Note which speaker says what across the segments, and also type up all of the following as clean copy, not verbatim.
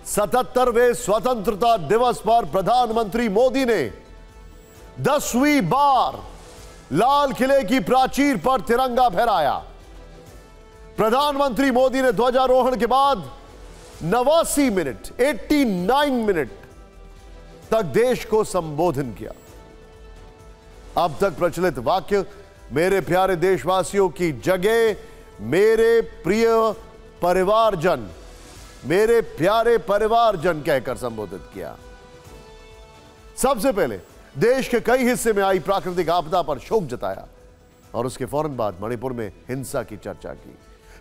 Speaker 1: 77वें स्वतंत्रता दिवस पर प्रधानमंत्री मोदी ने 10वीं बार लाल किले की प्राचीर पर तिरंगा फहराया। प्रधानमंत्री मोदी ने ध्वजारोहण के बाद 89 मिनट तक देश को संबोधन किया। अब तक प्रचलित वाक्य मेरे प्यारे देशवासियों की जगह मेरे प्रिय परिवारजन, मेरे प्यारे परिवारजन कहकर संबोधित किया। सबसे पहले देश के कई हिस्से में आई प्राकृतिक आपदा पर शोक जताया और उसके फौरन बाद मणिपुर में हिंसा की चर्चा की।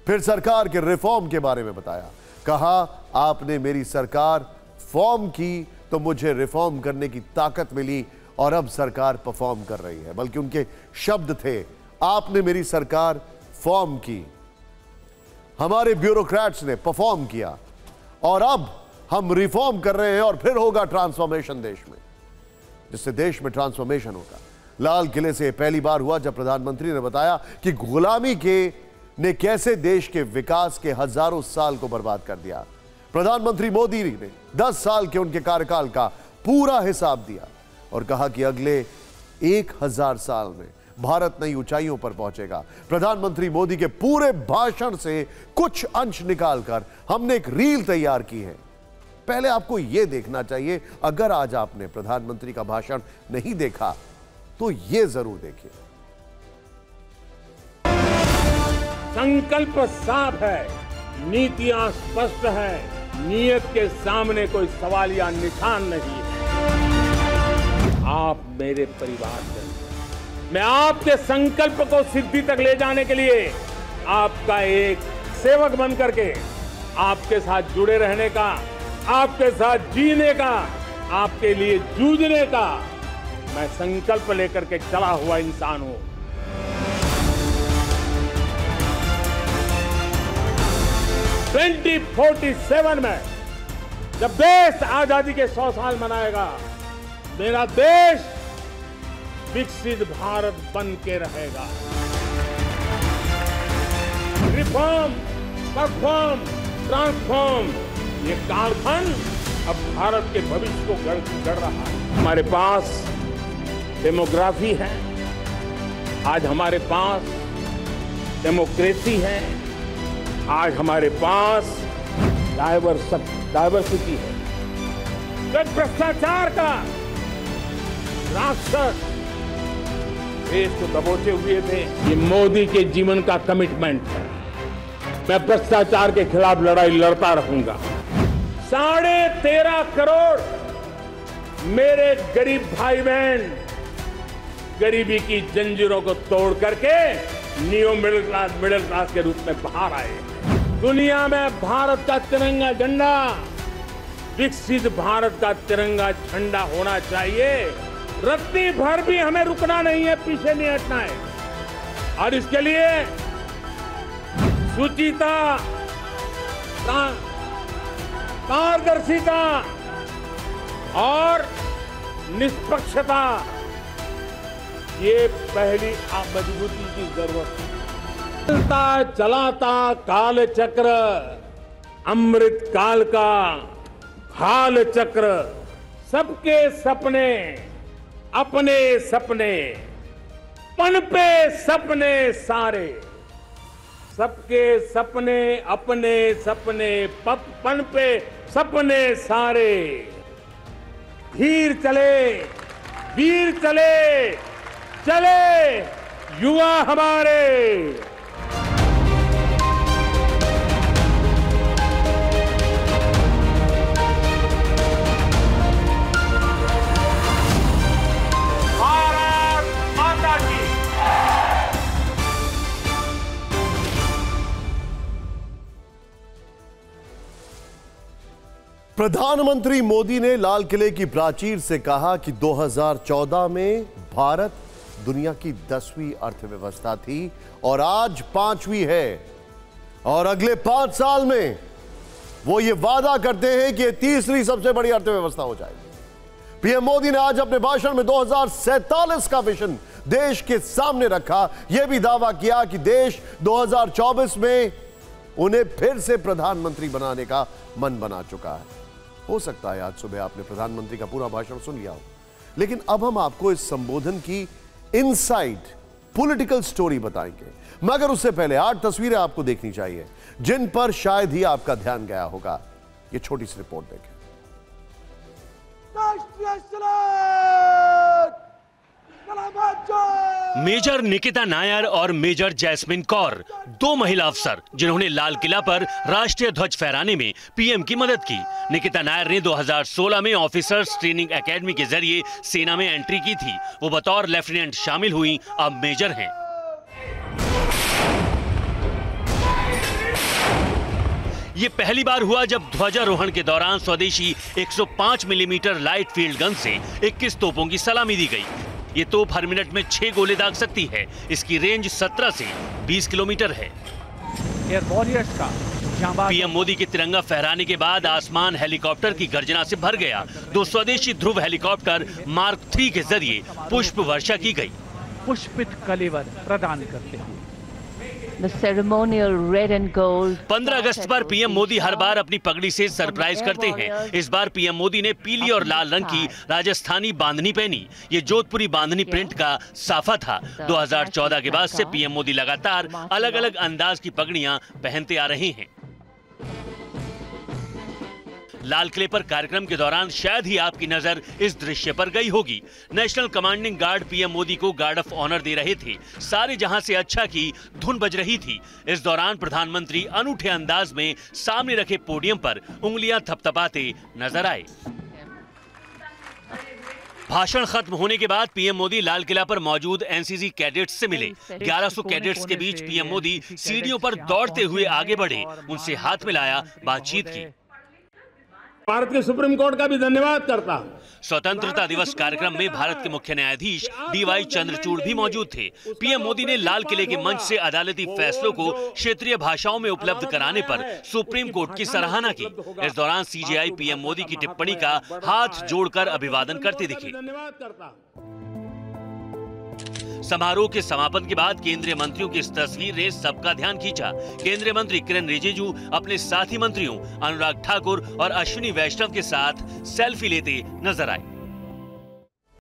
Speaker 1: फिर सरकार के रिफॉर्म के बारे में बताया। कहा, आपने मेरी सरकार फॉर्म की तो मुझे रिफॉर्म करने की ताकत मिली और अब सरकार परफॉर्म कर रही है। बल्कि उनके शब्द थे, आपने मेरी सरकार फॉर्म की, हमारे ब्यूरोक्रेट्स ने परफॉर्म किया और अब हम रिफॉर्म कर रहे हैं और फिर होगा ट्रांसफॉर्मेशन देश में, जिससे देश में ट्रांसफॉर्मेशन होगा। लाल किले से पहली बार हुआ जब प्रधानमंत्री ने बताया कि गुलामी ने कैसे देश के विकास के हजारों साल को बर्बाद कर दिया। प्रधानमंत्री मोदी ने 10 साल के उनके कार्यकाल का पूरा हिसाब दिया और कहा कि अगले 1000 साल में भारत नई ऊंचाइयों पर पहुंचेगा। प्रधानमंत्री मोदी के पूरे भाषण से कुछ अंश निकालकर हमने एक रील तैयार की है। पहले आपको यह देखना चाहिए। अगर आज आपने प्रधानमंत्री का भाषण नहीं देखा तो यह जरूर देखिए।
Speaker 2: संकल्प साफ है, नीतियां स्पष्ट है, नीयत के सामने कोई सवाल या निशान नहीं है। आप मेरे परिवार से, मैं आपके संकल्प को सिद्धि तक ले जाने के लिए आपका एक सेवक बन करके आपके साथ जुड़े रहने का, आपके साथ जीने का, आपके लिए जूझने का मैं संकल्प लेकर के चला हुआ इंसान हूं। 2047 में जब देश आजादी के 100 साल मनाएगा, मेरा देश विकसित भारत बन के रहेगा। रिफॉर्म, परफॉर्म, ट्रांसफॉर्म, ये कालखंड अब भारत के भविष्य को गढ़ रहा है। हमारे पास डेमोग्राफी है, आज हमारे पास डेमोक्रेसी है, आज हमारे पास डायवर्सिटी है। जब भ्रष्टाचार का राक्षस देश को दबोचे हुए थे, ये मोदी के जीवन का कमिटमेंट है। मैं भ्रष्टाचार के खिलाफ लड़ाई लड़ता रहूंगा। 13.5 करोड़ मेरे गरीब भाई बहन गरीबी की जंजीरों को तोड़ करके नियो मिडिल क्लास के रूप में बाहर आए। दुनिया में भारत का तिरंगा झंडा, विकसित भारत का तिरंगा झंडा होना चाहिए। रत्ती भर भी हमें रुकना नहीं है, पीछे नहीं हटना है। और इसके लिए शुचिता, पारदर्शिता और निष्पक्षता, ये पहली मजबूती की जरूरत है। चलाता काल चक्र, अमृत काल का हाल चक्र, सबके सपने अपने सपने, पनपे सपने सारे, सबके सपने अपने सपने, पनपे सपने सारे। धीर चले, वीर चले, चले युवा हमारे। भारत माता की।
Speaker 1: प्रधानमंत्री मोदी ने लाल किले की प्राचीर से कहा कि 2014 में भारत दुनिया की 10वीं अर्थव्यवस्था थी और आज 5वीं है और अगले 5 साल में वो ये वादा करते हैं कि 3री सबसे बड़ी अर्थव्यवस्था हो जाएगी। पीएम मोदी ने आज अपने भाषण में 2047 का विजन देश के सामने रखा। यह भी दावा किया कि देश 2024 में उन्हें फिर से प्रधानमंत्री बनाने का मन बना चुका है। हो सकता है आज सुबह आपने प्रधानमंत्री का पूरा भाषण सुन लिया हो, लेकिन अब हम आपको इस संबोधन की इनसाइड पॉलिटिकल स्टोरी बताएंगे। मगर उससे पहले 8 तस्वीरें आपको देखनी चाहिए जिन पर शायद ही आपका ध्यान गया होगा। ये छोटी सी रिपोर्ट देखें।
Speaker 3: मेजर निकिता नायर और मेजर जैस्मिन कौर, 2 महिला अफसर जिन्होंने लाल किला पर राष्ट्रीय ध्वज फहराने में पीएम की मदद की। निकिता नायर ने 2016 में ऑफिसर्स ट्रेनिंग एकेडमी के जरिए सेना में एंट्री की थी। वो बतौर लेफ्टिनेंट शामिल हुई, अब मेजर हैं। ये पहली बार हुआ जब ध्वजारोहण के दौरान स्वदेशी 105 मिलीमीटर लाइट फील्ड गन से 21 तोपों की सलामी दी गई। ये तोप हर मिनट में 6 गोले दाग सकती है। इसकी रेंज 17 से 20 किलोमीटर है।
Speaker 4: एयर वॉरियर्स का
Speaker 3: पीएम मोदी के तिरंगा फहराने के बाद आसमान हेलीकॉप्टर की गर्जना से भर गया। 2 स्वदेशी ध्रुव हेलीकॉप्टर मार्क 3 के जरिए पुष्प वर्षा की गई।
Speaker 4: पुष्पित कलेवर प्रदान करते हुए
Speaker 5: The ceremonial red and gold
Speaker 3: 15 अगस्त पर पीएम मोदी हर बार अपनी पगड़ी से सरप्राइज करते हैं। इस बार पीएम मोदी ने पीली और लाल रंग की राजस्थानी बांधनी पहनी। ये जोधपुरी बांधनी प्रिंट का साफा था। 2014 के बाद से पीएम मोदी लगातार अलग अलग अंदाज की पगड़ियां पहनते आ रहे हैं। लाल किले पर कार्यक्रम के दौरान शायद ही आपकी नजर इस दृश्य पर गई होगी। National commanding guard PM Modi को गार्ड ऑफ ऑनर दे रहे थे। सारे जहां से अच्छा की धुन बज रही थी। इस दौरान प्रधानमंत्री अनूठे अंदाज में सामने रखे पोडियम पर उंगलियां थपथपाते नजर आए। भाषण खत्म होने के बाद पीएम मोदी लाल किला पर मौजूद एनसीसी कैडेट्स से मिले। 1100 कैडेट्स के बीच पीएम मोदी सीढ़ियों पर दौड़ते हुए आगे बढ़े, उनसे हाथ मिलाया, बातचीत की।
Speaker 2: भारत के सुप्रीम कोर्ट का भी धन्यवाद करता हूं।
Speaker 3: स्वतंत्रता दिवस कार्यक्रम में भारत के मुख्य न्यायाधीश डीवाई चंद्रचूड़ भी मौजूद थे। पीएम मोदी ने लाल किले के मंच से अदालती फैसलों को क्षेत्रीय भाषाओं में उपलब्ध कराने पर सुप्रीम कोर्ट की सराहना की। इस दौरान सीजेआई पीएम मोदी की टिप्पणी का हाथ जोड़कर अभिवादन करते दिखे।
Speaker 2: धन्यवाद करता हूं।
Speaker 3: समारोह के समापन के बाद केंद्रीय मंत्रियों की इस तस्वीर ने सबका ध्यान खींचा। केंद्रीय मंत्री किरेन रिजिजू अपने साथी मंत्रियों अनुराग ठाकुर और अश्विनी वैष्णव के साथ सेल्फी लेते नजर आए।